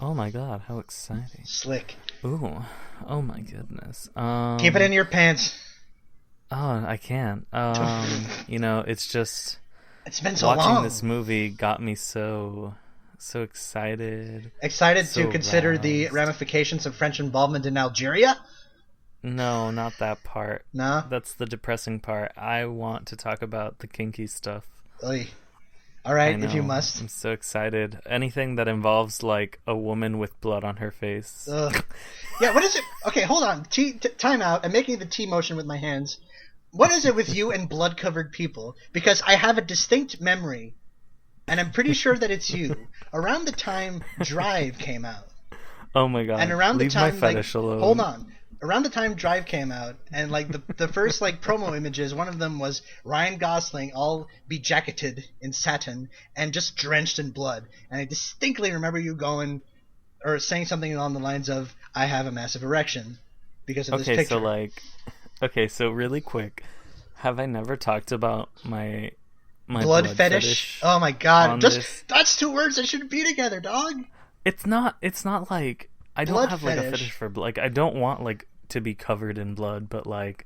Oh my god, how exciting. Slick. Ooh. Oh my goodness. Keep it in your pants. Oh, I can't. It's just It's been so watching long. this movie got me so excited. Excited to So consider the roused. ramifications of French involvement in Algeria? No, not that part. No? That's the depressing part. I want to talk about the kinky stuff. Oy. I Alright, if you know. must. I'm so excited. Anything that involves like a woman with blood on her face. Ugh. Yeah, what is it? Okay, hold on. Time out. I'm making the T motion with my hands. What is it with you and blood-covered people? Because I have a distinct memory, and I'm pretty sure that it's you. Around the time Drive came out, Oh my god. and around Leave the time, my fetish alone. hold on. Around the time Drive came out, and like the first like promo images, one of them was Ryan Gosling all bejacketed in satin and just drenched in blood. And I distinctly remember you going or saying something along the lines of, "I have a massive erection," because of this picture. So really quick, have I never talked about my Blood fetish? Oh my god! on Just this? that's two words that shouldn't be together, dog. It's not like I don't Blood have like a fetish. fetish for like I don't want like to be covered in blood, but like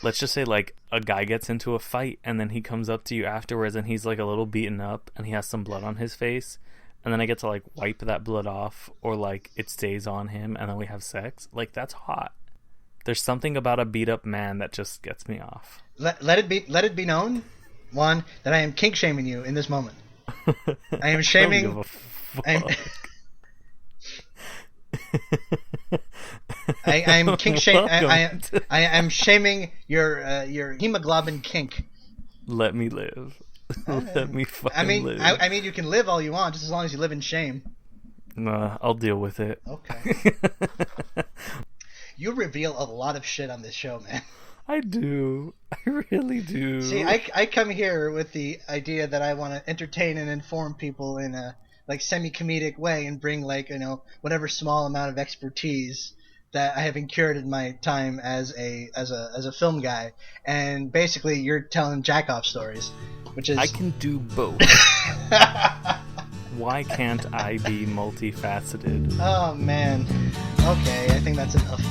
let's just say like a guy gets into a fight and then he comes up to you afterwards and he's like a little beaten up and he has some blood on his face and then I get to like wipe that blood off or like it stays on him and then we have sex. Like that's hot. There's something about a beat up man that just gets me off. Let it be known, Juan, that I am kink shaming you in this moment. I am I don't give shaming. a I'm, fuck. I'm kink shame. Welcome to I am shaming your hemoglobin kink. Let me live. Let me fucking I mean, live. I mean, you can live all you want, just as long as you live in shame. Nah, I'll deal with it. Okay. You reveal a lot of shit on this show, man. I do. I really do. See, I come here with the idea that I want to entertain and inform people in a like semi-comedic way and bring like whatever small amount of expertise that I have incurred in my time as a film guy. And basically, you're telling jack-off stories, which is I can do both. Why can't I be multifaceted? Oh man. Okay, I think that's enough.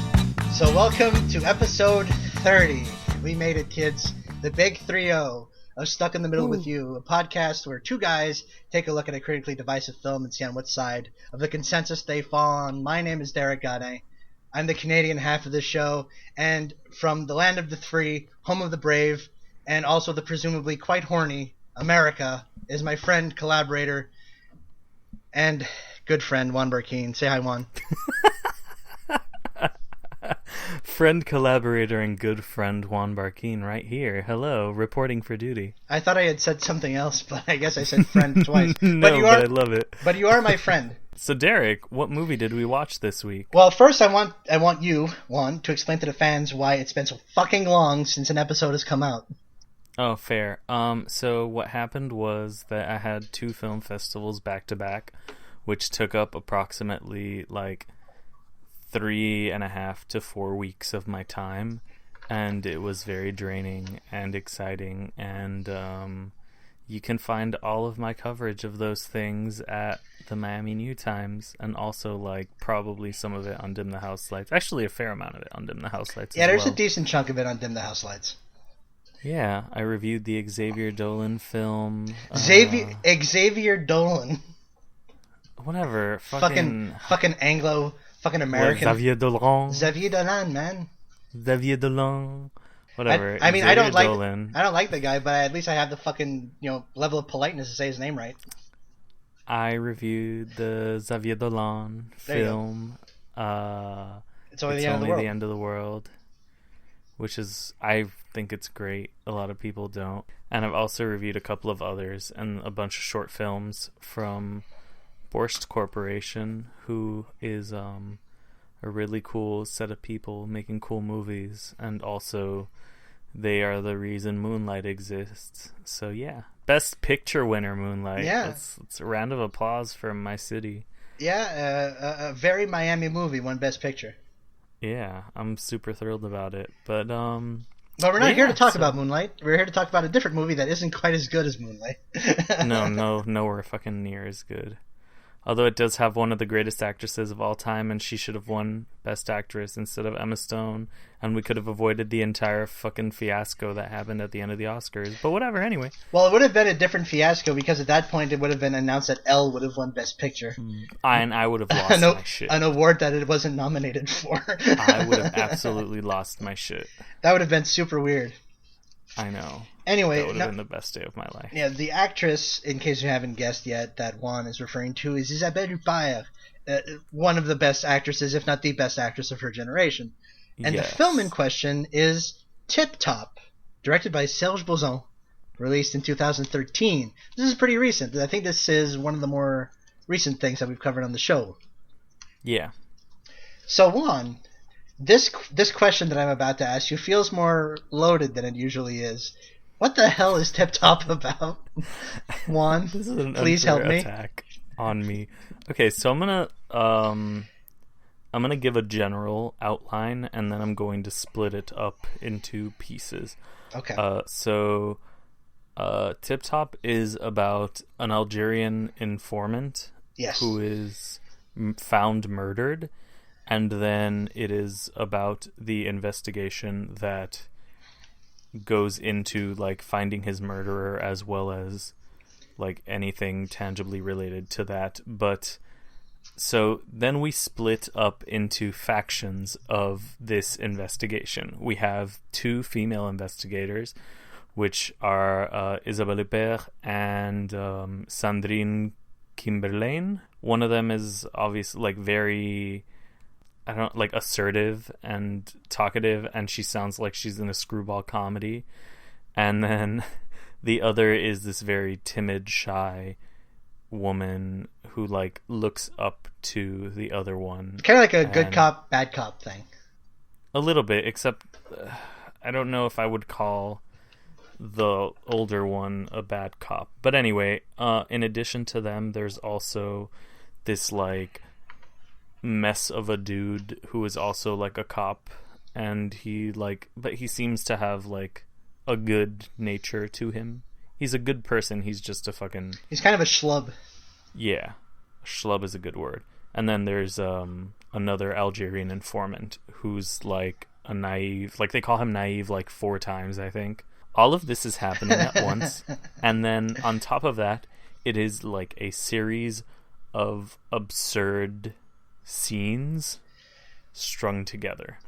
So welcome to episode 30. We made it, kids. The big 3-0 of Stuck in the Middle with You, a podcast where two guys take a look at a critically divisive film and see on what side of the consensus they fall on. My name is Derek Gade. I'm the Canadian half of this show, and from the land of the free, home of the brave, and also the presumably quite horny America is my friend, collaborator, and good friend, Juan Barkeen. Say hi, Juan. Friend, collaborator, and good friend Juan Barkeen right here. Hello, reporting for duty. I thought I had said something else, but I guess I said friend twice. No, but I love it. But you are my friend. So Derek, what movie did we watch this week? Well, first I want you, Juan, to explain to the fans why it's been so fucking long since an episode has come out. Oh, fair. So what happened was that I had two film festivals back to back, which took up approximately like 3.5 to 4 weeks of my time, and it was very draining and exciting, and you can find all of my coverage of those things at the Miami New Times, and also like probably some of it on Dim the House Lights. Actually, a fair amount of it on Dim the House Lights. Yeah, as there's well. a decent chunk of it on Dim the House Lights. Yeah, I reviewed the Xavier Dolan film. Xavier Dolan. Whatever. Fucking Anglo, fucking American. Xavier Dolan. Xavier Dolan, man. Xavier Dolan. Whatever. I mean, Xavier Dolan. I don't like the guy, but at least I have the fucking level of politeness to say his name right. I reviewed the Xavier Dolan There you go. film. It's only It's the end of the Only world. the End of the World, which is, I think it's great. A lot of people don't. And I've also reviewed a couple of others and a bunch of short films from Borscht Corporation, who is a really cool set of people making cool movies, and also they are the reason Moonlight exists. So yeah, Best Picture winner Moonlight. Yeah. It's a round of applause for my city. Yeah, a very Miami movie won Best Picture. Yeah, I'm super thrilled about it. But But we're not here to talk about Moonlight. We're here to talk about a different movie that isn't quite as good as Moonlight. no, nowhere fucking near as good. Although it does have one of the greatest actresses of all time, and she should have won Best Actress instead of Emma Stone, and we could have avoided the entire fucking fiasco that happened at the end of the Oscars. But whatever, anyway. Well, it would have been a different fiasco because at that point it would have been announced that Elle would have won Best Picture. And I would have lost my shit. An award that it wasn't nominated for. I would have absolutely lost my shit. That would have been super weird. I know. Anyway, that would have been the best day of my life. Yeah, the actress, in case you haven't guessed yet, that Juan is referring to is Isabelle Huppert, one of the best actresses, if not the best actress of her generation. And yes. The film in question is Tip Top, directed by Serge Bozon, released in 2013. This is pretty recent. I think this is one of the more recent things that we've covered on the show. Yeah. So, Juan, this question that I'm about to ask you feels more loaded than it usually is. What the hell is Tip Top about? Juan, this is an please help me. Attack on me. Okay, so I'm gonna give a general outline, and then I'm going to split it up into pieces. Okay. Tip Top is about an Algerian informant who is found murdered, and then it is about the investigation that goes into like finding his murderer as well as like anything tangibly related to that. But so then we split up into factions of this investigation. We have two female investigators, which are Isabelle Huppert and Sandrine Kimberlain. One of them is obviously like very assertive and talkative, and she sounds like she's in a screwball comedy. And then the other is this very timid, shy woman who like looks up to the other one. Kind of like a good cop, bad cop thing. A little bit, except I don't know if I would call the older one a bad cop. But anyway, in addition to them, there's also this like mess of a dude who is also like a cop, and but he seems to have like a good nature to him. He's a good person. He's just he's kind of a schlub. Yeah, schlub is a good word. And then there's another Algerian informant who's like a naive, like they call him naive like 4 times, I think. All of this is happening at once, and then on top of that, it is like a series of absurd scenes strung together.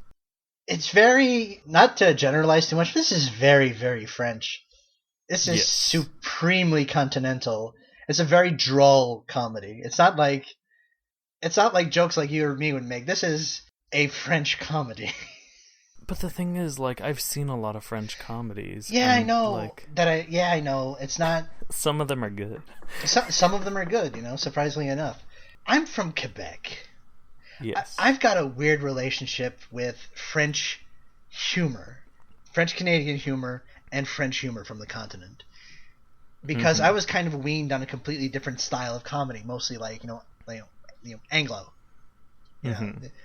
It's very, not to generalize too much, but this is very, very French. This is supremely continental. It's a very droll comedy. It's not like jokes like you or me would make. This is a French comedy. But the thing is, like, I've seen a lot of French comedies. Yeah, I know. I know. It's not... Some of them are good. Some of them are good, surprisingly enough. I'm from Quebec. Yes. I've got a weird relationship with French humor. French-Canadian humor and French humor from the continent. Because I was kind of weaned on a completely different style of comedy, mostly like, Anglo.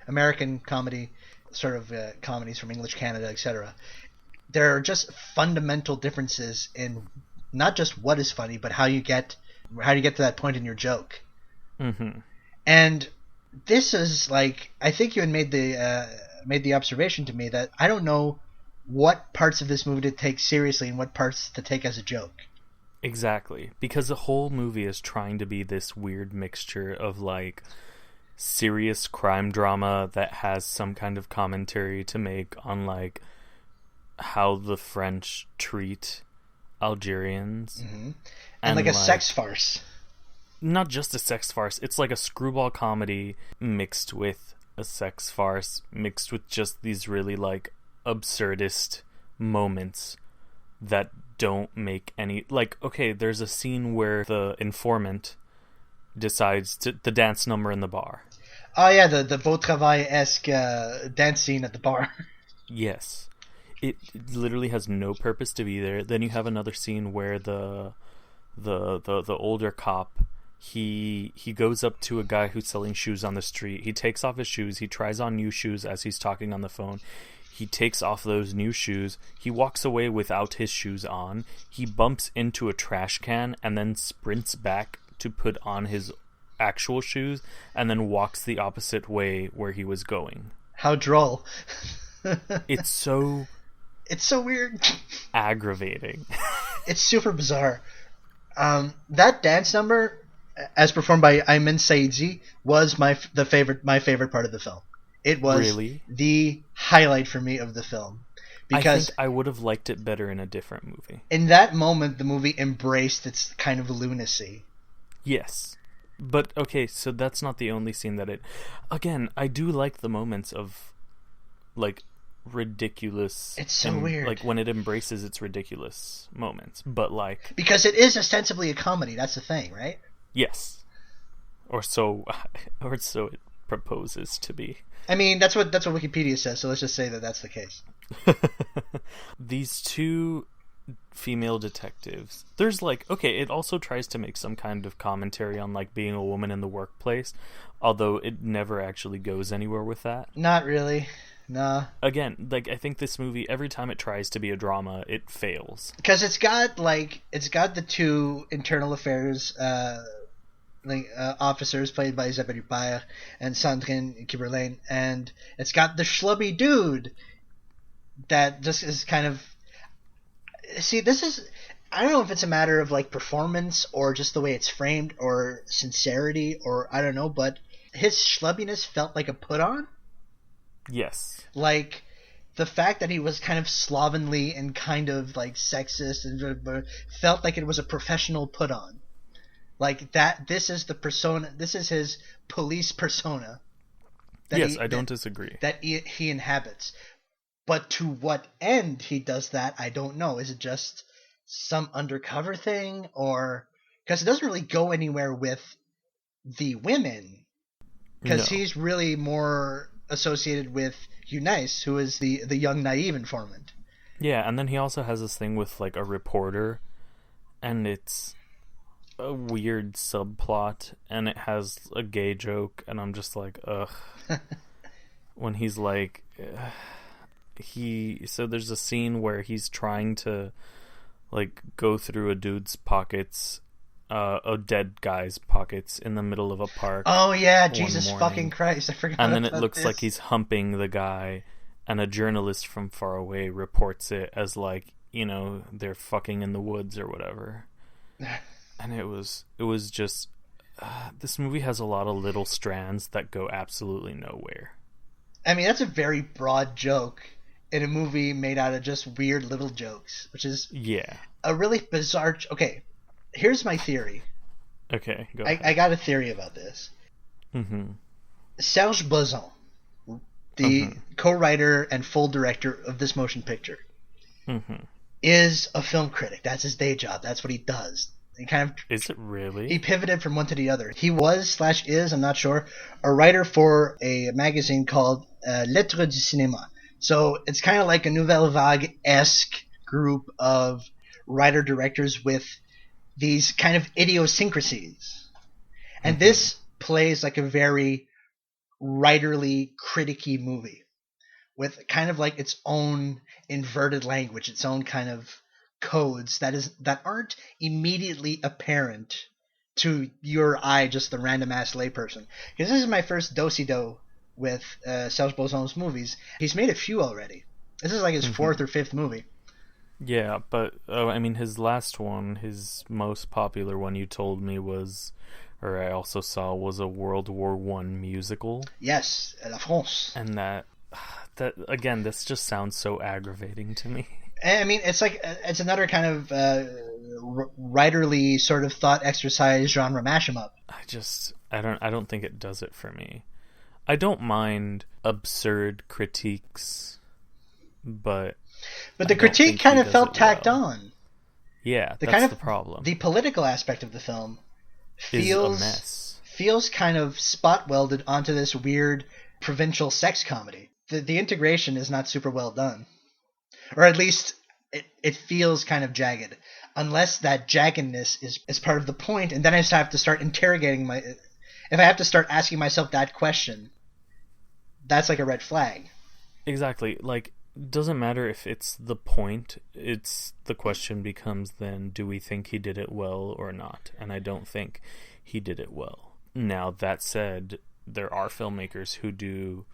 American comedy, sort of comedies from English Canada, etc. There are just fundamental differences in not just what is funny, but how you get to that point in your joke. Mm-hmm. And this is like, I think you had made the observation to me that I don't know what parts of this movie to take seriously and what parts to take as a joke. Exactly, because the whole movie is trying to be this weird mixture of like serious crime drama that has some kind of commentary to make on like how the French treat Algerians, and like a sex farce. Not just a sex farce, it's like a screwball comedy mixed with a sex farce, mixed with just these really like absurdist moments that don't make any, like, okay, there's a scene where the informant decides the dance number in the bar. Oh yeah, the Beau Travail-esque dance scene at the bar. Yes. It literally has no purpose to be there. Then you have another scene where the older cop, he goes up to a guy who's selling shoes on the street. He takes off his shoes. He tries on new shoes as he's talking on the phone. He takes off those new shoes. He walks away without his shoes on. He bumps into a trash can and then sprints back to put on his actual shoes and then walks the opposite way where he was going. How droll. It's so weird. Aggravating. It's super bizarre. That dance number, as performed by Ayman Saidzi, was my favorite part of the film. It was really the highlight for me of the film. Because I think I would have liked it better in a different movie. In that moment, the movie embraced its kind of lunacy. Yes. But, okay, so that's not the only scene that it... Again, I do like the moments of, like, ridiculous... It's so weird. Like, when it embraces its ridiculous moments. But, like... Because it is ostensibly a comedy, that's the thing, right? Yes. Or so it proposes to be. I mean, that's what Wikipedia says, so let's just say that that's the case. These two female detectives, there's like, okay, it also tries to make some kind of commentary on like being a woman in the workplace, although it never actually goes anywhere with that. Not really. Nah. Again, like, I think this movie, every time it tries to be a drama, it fails. Because it's got the two internal affairs officers played by Isabelle Huppert and Sandrine Kiberlin, and it's got the schlubby dude that just is kind of... See, this is... I don't know if it's a matter of, like, performance or just the way it's framed or sincerity or I don't know, but his schlubbiness felt like a put-on. Yes. Like, the fact that he was kind of slovenly and kind of, like, sexist and felt like it was a professional put-on. Like, this is the persona... This is his police persona. Yes, I don't disagree. That he inhabits. But to what end he does that, I don't know. Is it just some undercover thing? Or... Because it doesn't really go anywhere with the women. Because he's really more associated with Eunice, who is the young, naive informant. Yeah, and then he also has this thing with, like, a reporter. And it's a weird subplot. And it has a gay joke. And I'm just like, ugh. When he's like... So there's a scene where he's trying to like go through a dude's pockets, a dead guy's pockets in the middle of a park. Oh yeah, Jesus fucking Christ, I forgot. And then it about looks this. like he's humping the guy, and a journalist from far away reports it as like, you know, they're fucking in the woods or whatever. And it was just this movie has a lot of little strands that go absolutely nowhere. I mean, that's a very broad joke in a movie made out of just weird little jokes, which is a really bizarre... Okay, here's my theory. Okay, go ahead. I got a theory about this. Mm-hmm. Serge Bazin, the co-writer and full director of this motion picture, is a film critic. That's his day job. That's what he does. He kind of... Is it really? He pivoted from one to the other. He was/is, I'm not sure, a writer for a magazine called Lettres du Cinéma. So it's kind of like a Nouvelle Vague-esque group of writer-directors with these kind of idiosyncrasies. And this plays like a very writerly, criticky movie with kind of like its own inverted language, its own kind of codes that aren't immediately apparent to your eye, just the random-ass layperson. Because this is my first do-si-do with Serge Bazin's movies. He's made a few already. This is like his fourth or fifth movie. Yeah, but I mean, his last one, his most popular one, you told me was, or I also saw, was a World War I musical. Yes, La France. And that again, this just sounds so aggravating to me. I mean, it's like it's another kind of writerly sort of thought exercise genre mash 'em up. I don't think it does it for me. I don't mind absurd critiques, but the critique kind of felt tacked on. Yeah, that's the problem. The political aspect of the film is a mess. Feels kind of spot welded onto this weird provincial sex comedy. The integration is not super well done, or at least it feels kind of jagged. Unless that jaggedness is part of the point, and then I just have to start interrogating if I have to start asking myself that question, that's like a red flag. Exactly. Like, doesn't matter if it's the point. It's the question becomes then, do we think he did it well or not? And I don't think he did it well. Now, that said, there are filmmakers who do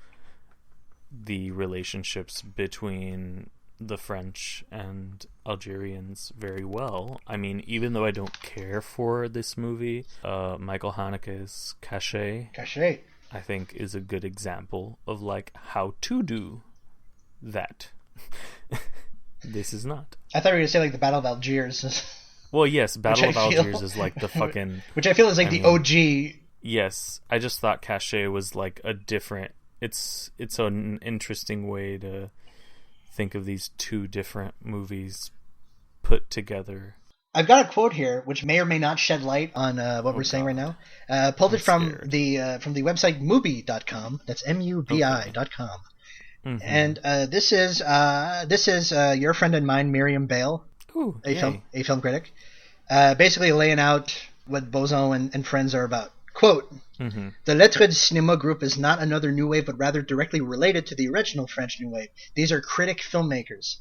the relationships between the French and Algerians very well. I mean, even though I don't care for this movie, Michael Haneke's Caché, I think, is a good example of like how to do that. This is not. I thought you were going to say like the Battle of Algiers. Well, yes, Battle of Algiers is like the fucking... Which I feel is like the OG. Yes, I just thought Caché was like a different... It's an interesting way to think of these two different movies put together. I've got a quote here, which may or may not shed light on what we're saying right now. Pulled it from the website Mubi.com. That's MUBI.com. Okay. And this is your friend and mine, Miriam Bale, a film critic, basically laying out what Boson and friends are about. Quote, The Lettres du Cinéma group is not another new wave, but rather directly related to the original French new wave. These are critic filmmakers.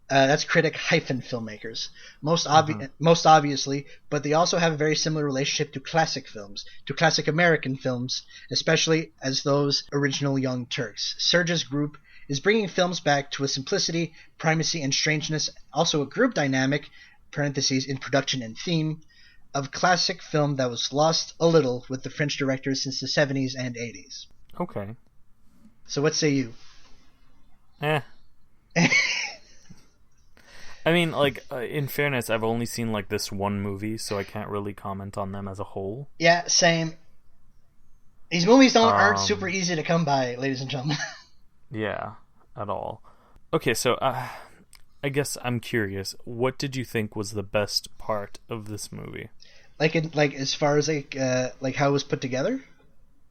That's critic-filmmakers, most obviously, but they also have a very similar relationship to classic films, to classic American films, especially as those original Young Turks. Serge's group is bringing films back to a simplicity, primacy, and strangeness, also a group dynamic, parentheses, in production and theme, of classic film that was lost a little with the French directors since the 70s and 80s. Okay. So what say you? I mean, like, in fairness, I've only seen, like, this one movie, so I can't really comment on them as a whole. Yeah, same. These movies aren't super easy to come by, ladies and gentlemen. Yeah, at all. Okay, so, I guess I'm curious. What did you think was the best part of this movie? Like as far as, like how it was put together?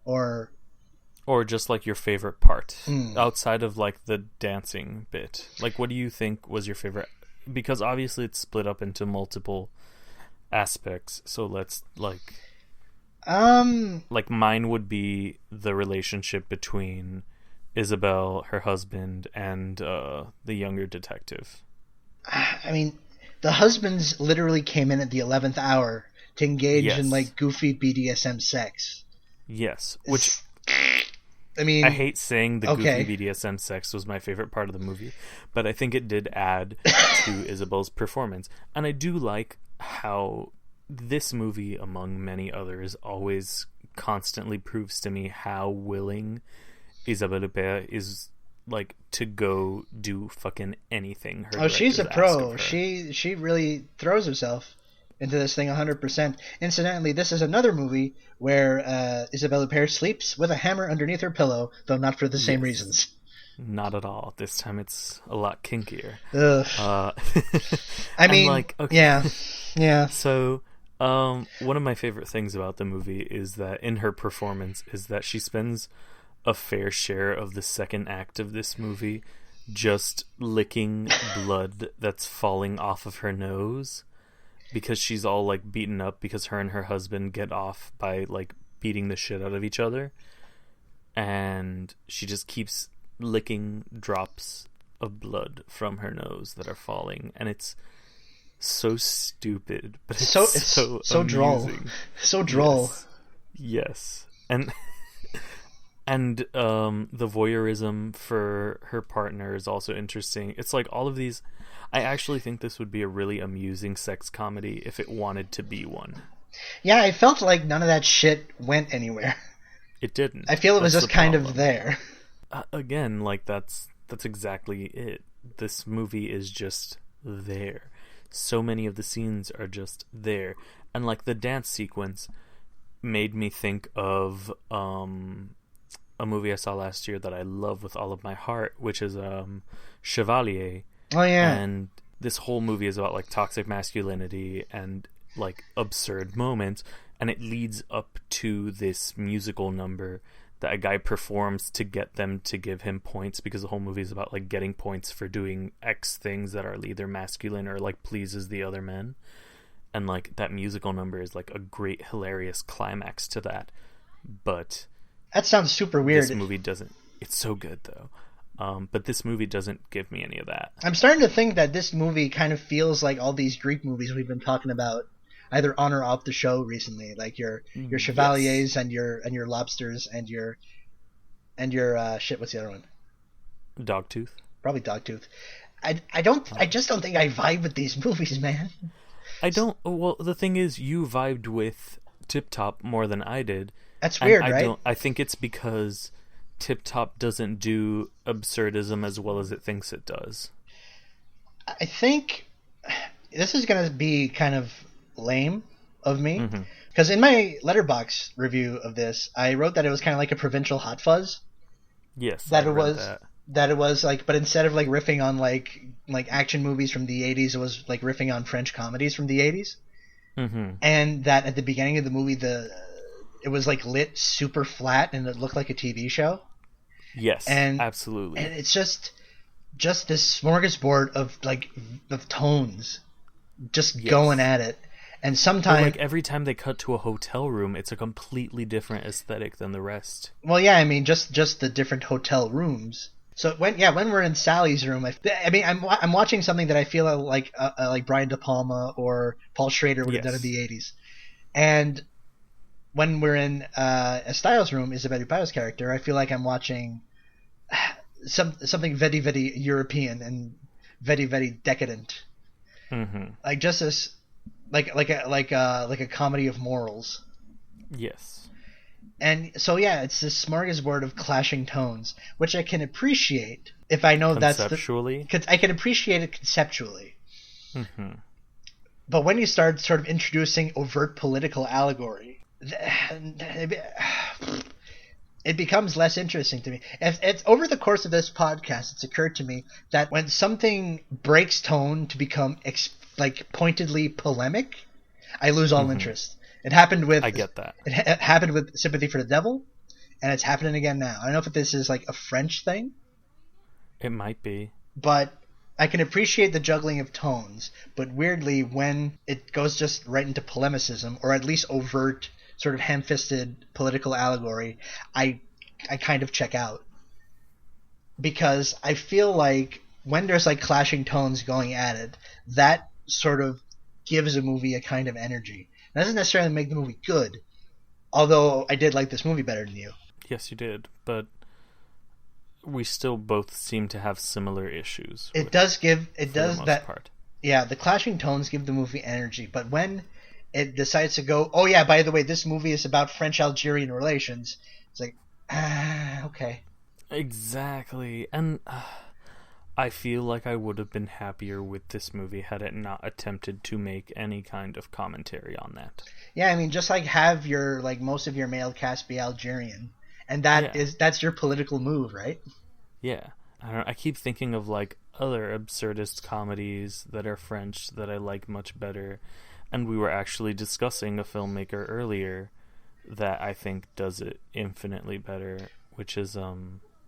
Or just, like, your favorite part? Outside of, like, the dancing bit. Like, what do you think was your favorite... Because obviously it's split up into multiple aspects, so let's like mine would be the relationship between Isabelle, her husband, and the younger detective. I mean, the husbands literally came in at the 11th hour to engage in like goofy BDSM sex. Yes, which I mean, I hate saying the goofy BDSM sex was my favorite part of the movie, but I think it did add to Isabelle's performance. And I do like how this movie, among many others, always constantly proves to me how willing Isabelle Huppert is, like, to go do fucking anything. She's a pro. She really throws herself into this thing 100%. Incidentally, this is another movie where Isabelle Huppert sleeps with a hammer underneath her pillow, though not for the same reasons. Not at all. This time it's a lot kinkier. I mean, like, okay. Yeah. So, one of my favorite things about the movie is that in her performance is that she spends a fair share of the second act of this movie just licking blood that's falling off of her nose. Because she's all, like, beaten up because her and her husband get off by, like, beating the shit out of each other. And she just keeps licking drops of blood from her nose that are falling. And it's so stupid, but it's so droll. So droll. Yes. And... And the voyeurism for her partner is also interesting. It's like all of these... I actually think this would be a really amusing sex comedy if it wanted to be one. Yeah, I felt like none of that shit went anywhere. It didn't. I feel it was just kind of there. Again, like that's exactly it. This movie is just there. So many of the scenes are just there. And like the dance sequence made me think of... a movie I saw last year that I love with all of my heart, which is Chevalier. Oh yeah. And this whole movie is about like toxic masculinity and like absurd moments, and it leads up to this musical number that a guy performs to get them to give him points, because the whole movie is about like getting points for doing X things that are either masculine or like pleases the other men. And like that musical number is like a great hilarious climax to that. But that sounds super weird. This movie doesn't. It's so good, though. But this movie doesn't give me any of that. I'm starting to think that this movie kind of feels like all these Greek movies we've been talking about. either on or off the show recently, like your chevaliers and your lobsters and your shit. What's the other one? Dogtooth. Probably Dogtooth. I just don't think I vibe with these movies, man. I don't. Well, the thing is, you vibed with Tip Top more than I did. That's weird, right? I think it's because Tip Top doesn't do absurdism as well as it thinks it does. I think this is going to be kind of lame of me, because in my Letterboxd review of this, I wrote that it was kind of like a provincial Hot Fuzz. Yes, that it was like, but instead of like riffing on like action movies from the 80s, it was like riffing on French comedies from the 80s. And that at the beginning of the movie, it was like lit super flat and it looked like a TV show. Yes, and absolutely. And it's just this smorgasbord of tones just going at it. And sometimes, like every time they cut to a hotel room, it's a completely different aesthetic than the rest. Well, yeah, I mean, just the different hotel rooms. So when we're in Sally's room, I mean, I'm watching something that I feel like Brian De Palma or Paul Schrader would have done in the 80s. And when we're in Estile's room, Isabelle Huppert's character, I feel like I'm watching something very, very European and very, very decadent. Like just this, like a comedy of morals. Yes. And so yeah, it's this smorgasbord of clashing tones, which I can appreciate if I know that's conceptually. I can appreciate it conceptually. But when you start sort of introducing overt political allegory, it becomes less interesting to me. It's over the course of this podcast, it's occurred to me that when something breaks tone to become pointedly polemic, I lose all interest. It happened with. I get that. It happened with Sympathy for the Devil, and it's happening again now. I don't know if this is like a French thing. It might be. But I can appreciate the juggling of tones, but weirdly, when it goes just right into polemicism, or at least overt, sort of ham-fisted political allegory, I kind of check out. Because I feel like when there's like clashing tones going at it, that sort of gives a movie a kind of energy. It doesn't necessarily make the movie good, although I did like this movie better than you. Yes, you did, but we still both seem to have similar issues. It does that part. Yeah, the clashing tones give the movie energy, but when it decides to go, oh yeah, by the way, this movie is about French-Algerian relations, it's like, okay. Exactly, and I feel like I would have been happier with this movie had it not attempted to make any kind of commentary on that. Yeah, I mean, just like have your most of your male cast be Algerian, and that's your political move, right? Yeah, I keep thinking of like other absurdist comedies that are French that I like much better, and we were actually discussing a filmmaker earlier that I think does it infinitely better, which is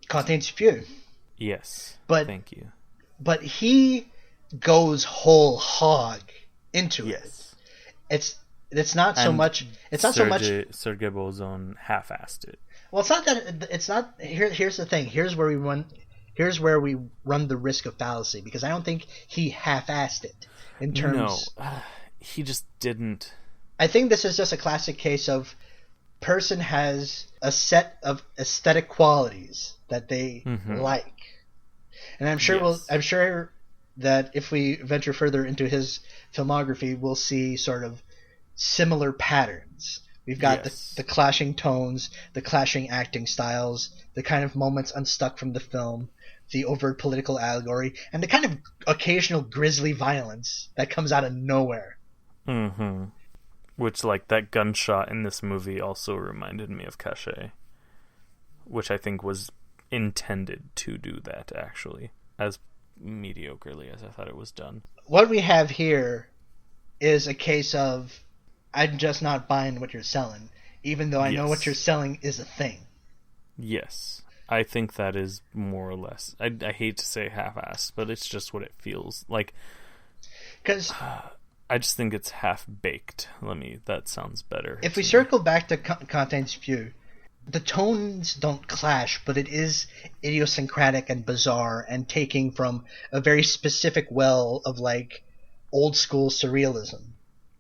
Quentin Dupieux. Yes, thank you. But he goes whole hog into it. It's not so much. It's not so much. Sergei Bozon half-assed it. Well, it's not that. It's not. Here's the thing. Here's where we run the risk of fallacy, because I don't think he half-assed it in terms. No, he just didn't. I think this is just a classic case of person has a set of aesthetic qualities that they like. And I'm sure that if we venture further into his filmography, we'll see sort of similar patterns. We've got the clashing tones, the clashing acting styles, the kind of moments unstuck from the film, the overt political allegory, and the kind of occasional grisly violence that comes out of nowhere. Which, like, that gunshot in this movie also reminded me of Cachet, which I think was intended to do that, actually, as mediocrely as I thought it was done. What we have here is a case of, I'm just not buying what you're selling, even though I know what you're selling is a thing. Yes. I think that is more or less, I hate to say half-assed, but it's just what it feels like. Because I just think it's half-baked. That sounds better. If we circle back to Quentin Dupieux, the tones don't clash, but it is idiosyncratic and bizarre and taking from a very specific well of, like, old-school surrealism.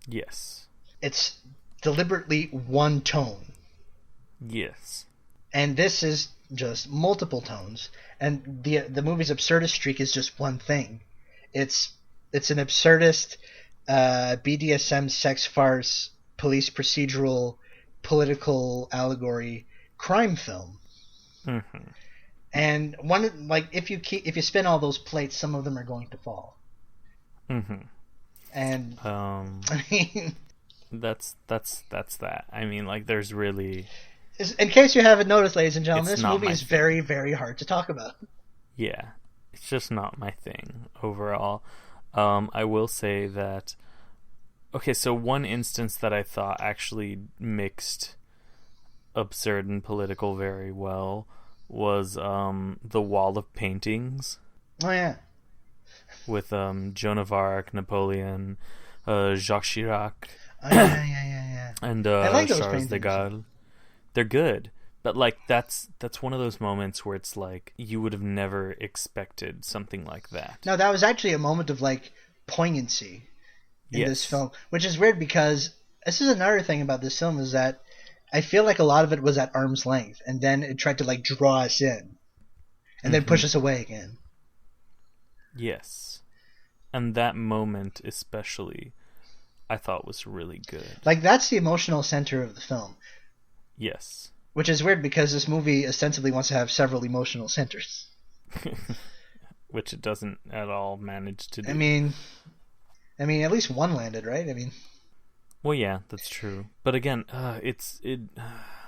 Yes. it's deliberately one tone. Yes. And this is just multiple tones. And the movie's absurdist streak is just one thing. It's an absurdist BDSM sex farce, police procedural, political allegory crime film. Mm-hmm. And if you spin all those plates, some of them are going to fall. Mm-hmm. And I mean, that's that. I mean, like, there's really, in case you haven't noticed, ladies and gentlemen, It's this not movie my is thing. very, very hard to talk about. yeah, it's just not my thing overall. I will say that, okay, so one instance that I thought actually mixed absurd and political very well was the Wall of Paintings Oh yeah, with Joan of Arc, Napoleon, Jacques Chirac, oh yeah. and I like those Charles de paintings. Gaulle. They're good, but like that's one of those moments where it's like you would have never expected something like that. No, that was actually a moment of like poignancy in Yes. this film, which is weird because this is another thing about this film is that I feel like a lot of it was at arm's length, and then it tried to like draw us in, and then push us away again. Yes, and that moment especially, I thought was really good. Like that's the emotional center of the film, Yes. which is weird because this movie ostensibly wants to have several emotional centers. Which it doesn't at all manage to do. I mean, at least one landed, right? I mean, well, yeah, that's true. But again,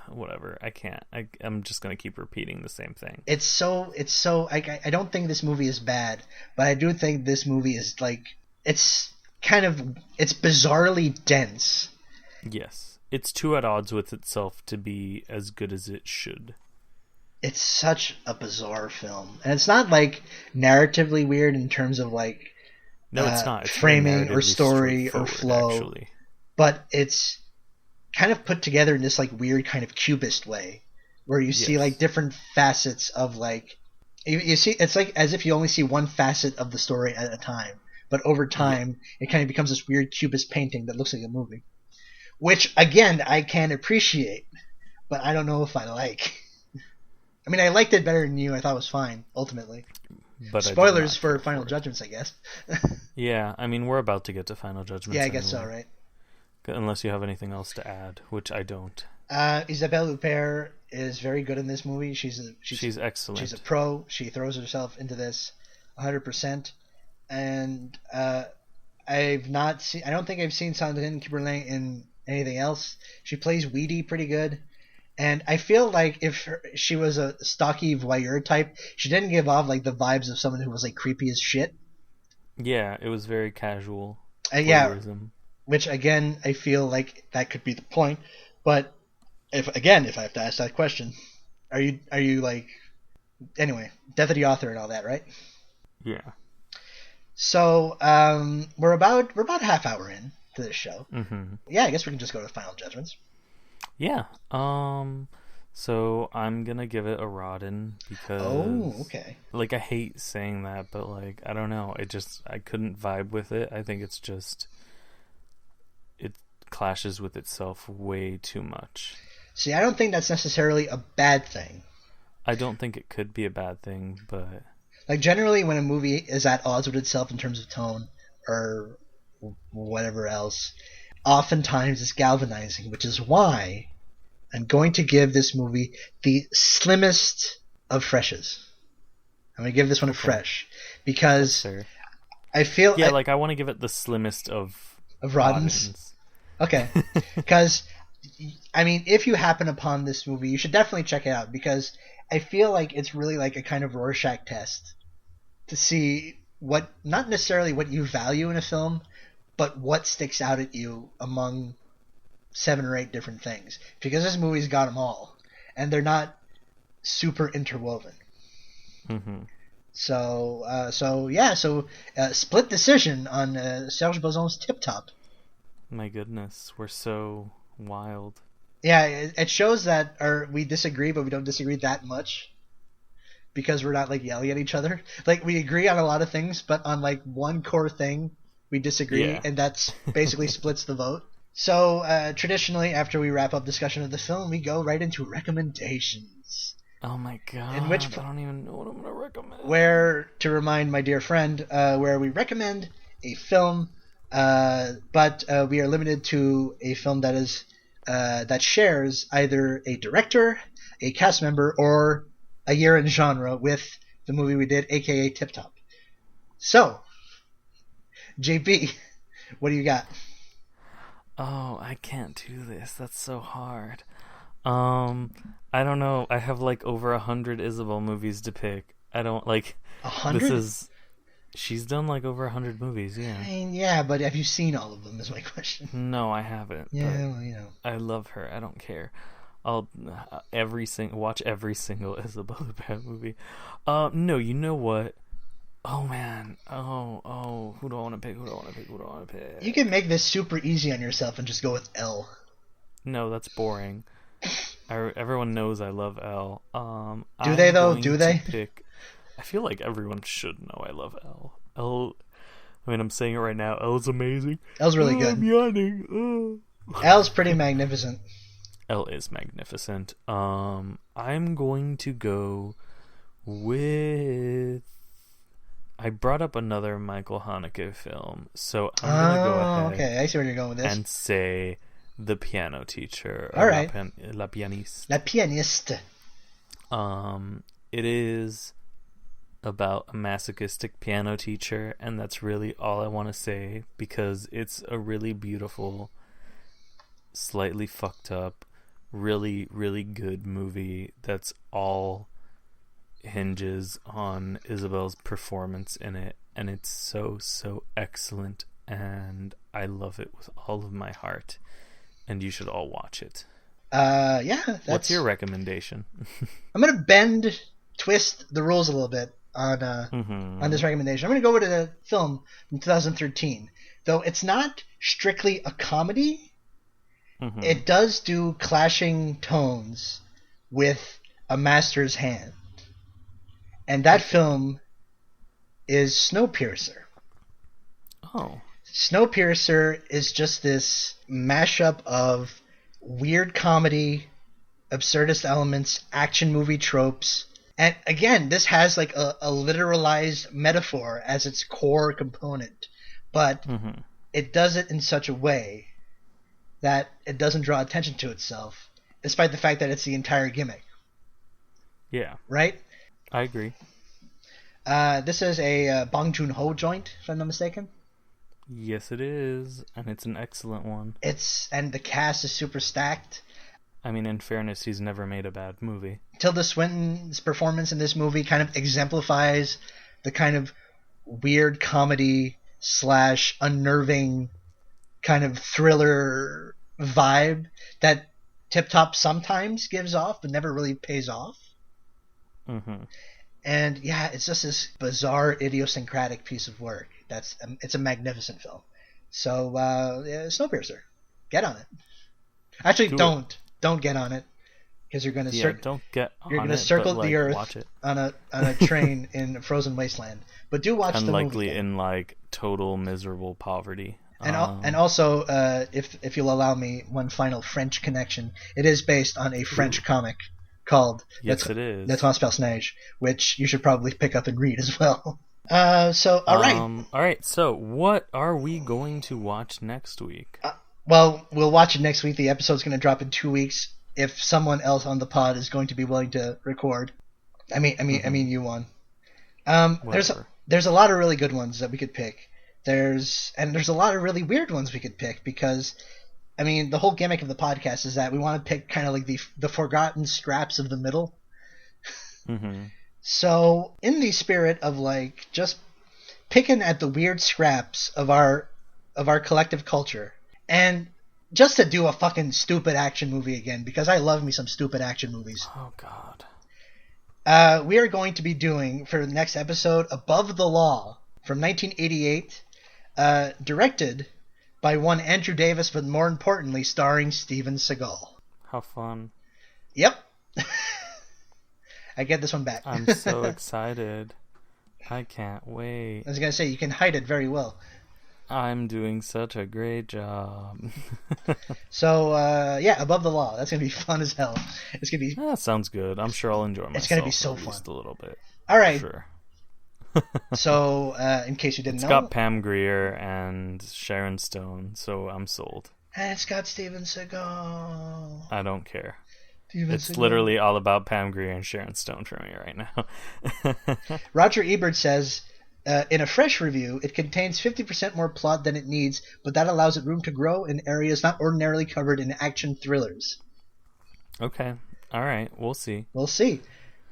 whatever. I can't. I'm just gonna keep repeating the same thing. it's so. I don't think this movie is bad, but I do think this movie is like it's bizarrely dense. Yes, it's too at odds with itself to be as good as it should. It's such a bizarre film, and it's not like narratively weird in terms of like No, it's not. It's framing or narratively story or straightforward, flow. Actually. But it's kind of put together in this like weird kind of cubist way, where you see Yes. like different facets of like you see it's like as if you only see one facet of the story at a time, but over time it kind of becomes this weird cubist painting that looks like a movie, which again I can appreciate, but I don't know if I like. I mean, I liked it better than you. I thought it was fine ultimately. But I did Spoilers not for care Final it. Judgments, I guess. Yeah, I mean, we're about to get to Final Judgments. Yeah, I guess so, anyway. right? Unless you have anything else to add, which I don't. Isabelle Huppert is very good in this movie. She's Excellent. She's a pro. She throws herself into this 100%. And I've not seen. I don't think I've seen Sandrine Kiberlin in anything else. She plays Weedy pretty good. And I feel like if she was a stocky voyeur type, she didn't give off like the vibes of someone who was like creepy as shit. Yeah, it was very casual. Yeah, voyeurism. which again I feel like that could be the point. But if I have to ask that question, are you like anyway? Death of the author and all that, right? Yeah. So we're about half hour in to this show. Mm-hmm. Yeah, I guess we can just go to Final Judgments. Yeah. So I'm gonna give it a rotten because. Oh, okay. Like, I hate saying that, but like I don't know. I couldn't vibe with it. I think it's just it clashes with itself way too much. See, I don't think that's necessarily a bad thing. I don't think it could be a bad thing, but Like generally, when a movie is at odds with itself in terms of tone or whatever else, oftentimes it's galvanizing, which is why I'm going to give this movie the slimmest of freshes. I'm going to give this one a fresh because sir. I feel Yeah, like I want to give it the slimmest of Roddens. Okay, because I mean, if you happen upon this movie, you should definitely check it out because I feel like it's really like a kind of Rorschach test to see what, not necessarily what you value in a film, but what sticks out at you among 7 or 8 different things. Because this movie's got them all, and they're not super interwoven. Mm-hmm. So split decision on Serge Bazon's Tip Top. My goodness, we're so wild. Yeah, it shows that we disagree, but we don't disagree that much because we're not like yelling at each other. Like we agree on a lot of things, but on like one core thing we disagree, Yeah. and that's basically splits the vote. So, traditionally, after we wrap up discussion of the film, we go right into recommendations. Oh my god! In which, I don't even know what I'm gonna recommend. Where, to remind my dear friend, where we recommend a film, but we are limited to a film that is that shares either a director, a cast member, or a year in genre with the movie we did, aka Tip Top. So, JB, what do you got? Oh, I can't do this. That's so hard. I don't know. I have like over 100 Isabelle movies to pick. I don't like 100. She's done like over 100 movies. Yeah. I mean, yeah, but have you seen all of them? Is my question. No, I haven't. Yeah, well, you know. I love her. I don't care. I'll watch every single Isabelle Huppert movie. No, you know what? Oh man. Oh. Who do I want to pick? You can make this super easy on yourself and just go with L. No, that's boring. Everyone knows I love Elle. Do they though? Do they? I feel like everyone should know I love Elle. Elle. I mean, I'm saying it right now. Elle's amazing. Elle's really good. I'm yawning. Elle's pretty magnificent. Elle is magnificent. I'm going to go with. I brought up another Michael Haneke film, so I'm gonna go ahead. Okay, I see where you're going with this. And say The Piano Teacher. All right. La Pianiste. La Pianiste. It is about a masochistic piano teacher, and that's really all I want to say, because it's a really beautiful, slightly fucked up, really, really good movie that's all hinges on Isabelle's performance in it, and it's so excellent, and I love it with all of my heart, and you should all watch it. Yeah. What's your recommendation? I'm gonna twist the rules a little bit on this recommendation. I'm gonna go with a film from 2013, though it's not strictly a comedy. It does do clashing tones with a master's hand. And that film is Snowpiercer. Oh. Snowpiercer is just this mashup of weird comedy, absurdist elements, action movie tropes. And again, this has like a literalized metaphor as its core component. But it does it in such a way that it doesn't draw attention to itself, despite the fact that it's the entire gimmick. Yeah. Right? I agree. This is a Bong Joon-ho joint, if I'm not mistaken. Yes, it is, and it's an excellent one. And the cast is super stacked. I mean, in fairness, he's never made a bad movie. Tilda Swinton's performance in this movie kind of exemplifies the kind of weird comedy / unnerving kind of thriller vibe that Tip Top sometimes gives off, but never really pays off. And yeah, it's just this bizarre, idiosyncratic piece of work. It's a magnificent film. So, Snowpiercer, get on it. Actually, don't get on it, because you're going to don't get on you're going to it, circle but, the earth watch it. on a train in a frozen wasteland. But do watch the movie. Unlikely in like total miserable poverty. And also, if you'll allow me one final French connection, it is based on a French comic called it is. Le Temps Personnage, which you should probably pick up and read as well. All right. So what are we going to watch next week? Well, we'll watch it next week. The episode's going to drop in 2 weeks if someone else on the pod is going to be willing to record. I mean you, Juan. There's a lot of really good ones that we could pick. There's a lot of really weird ones we could pick, because I mean, the whole gimmick of the podcast is that we want to pick kind of like the forgotten scraps of the middle. So, in the spirit of like just picking at the weird scraps of our collective culture, and just to do a fucking stupid action movie again, because I love me some stupid action movies. Oh God. We are going to be doing, for the next episode, Above the Law from 1988, directed by one Andrew Davis, but more importantly, starring Steven Seagal. How fun. Yep. I get this one back. I'm so excited. I can't wait. I was going to say, you can hide it very well. I'm doing such a great job. So, Above the Law. That's going to be fun as hell. It's going to be... That sounds good. I'm sure I'll enjoy myself. It's going to be so fun. Just a little bit. All right. Sure. So, in case you didn't know... It's got Pam Grier and Sharon Stone, so I'm sold. And it's got Steven Seagal. I don't care. It's literally all about Pam Grier and Sharon Stone for me right now. Roger Ebert says, in a fresh review, it contains 50% more plot than it needs, but that allows it room to grow in areas not ordinarily covered in action thrillers. Okay. All right. We'll see. We'll see.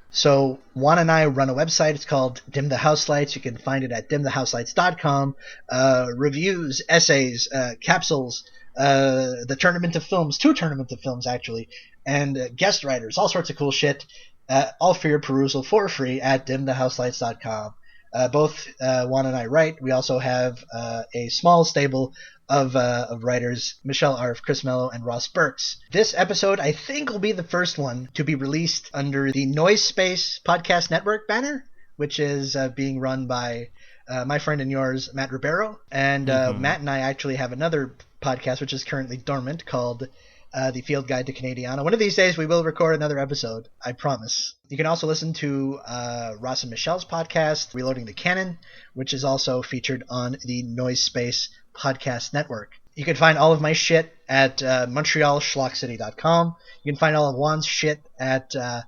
So Juan and I run a website. It's called Dim the House Lights. You can find it at dimthehouselights.com. Reviews, essays, capsules, the Tournament of Films, 2 Tournament of Films actually, and guest writers, all sorts of cool shit, all for your perusal for free at dimthehouselights.com. Both Juan and I write. We also have a small stable of writers, Michelle Arf, Chris Mello, and Ross Burks. This episode, I think, will be the first one to be released under the Noise Space Podcast Network banner, which is being run by my friend and yours, Matt Ribeiro. And Matt and I actually have another podcast, which is currently dormant, called The Field Guide to Canadiana. One of these days, we will record another episode, I promise. You can also listen to Ross and Michelle's podcast, Reloading the Canon, which is also featured on the Noise Space Podcast Network. You can find all of my shit at MontrealSchlockCity.com. You can find all of Juan's shit at the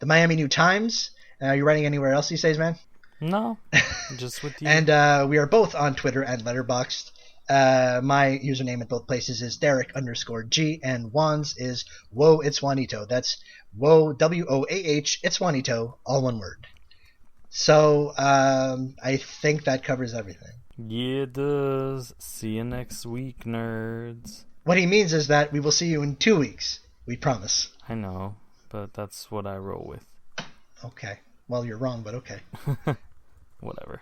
Miami New Times. Are you writing anywhere else these days, man? No, just with you. And we are both on Twitter and Letterboxd. My username at both places is Derek_G, and Juan's is Whoa, It's Juanito. That's Whoa, W-O-A-H, It's Juanito, all one word. So I think that covers everything. Yeah, it does. See you next week, nerds. What he means is that we will see you in 2 weeks. We promise. I know, but that's what I roll with. Okay. Well, you're wrong, but okay. Whatever.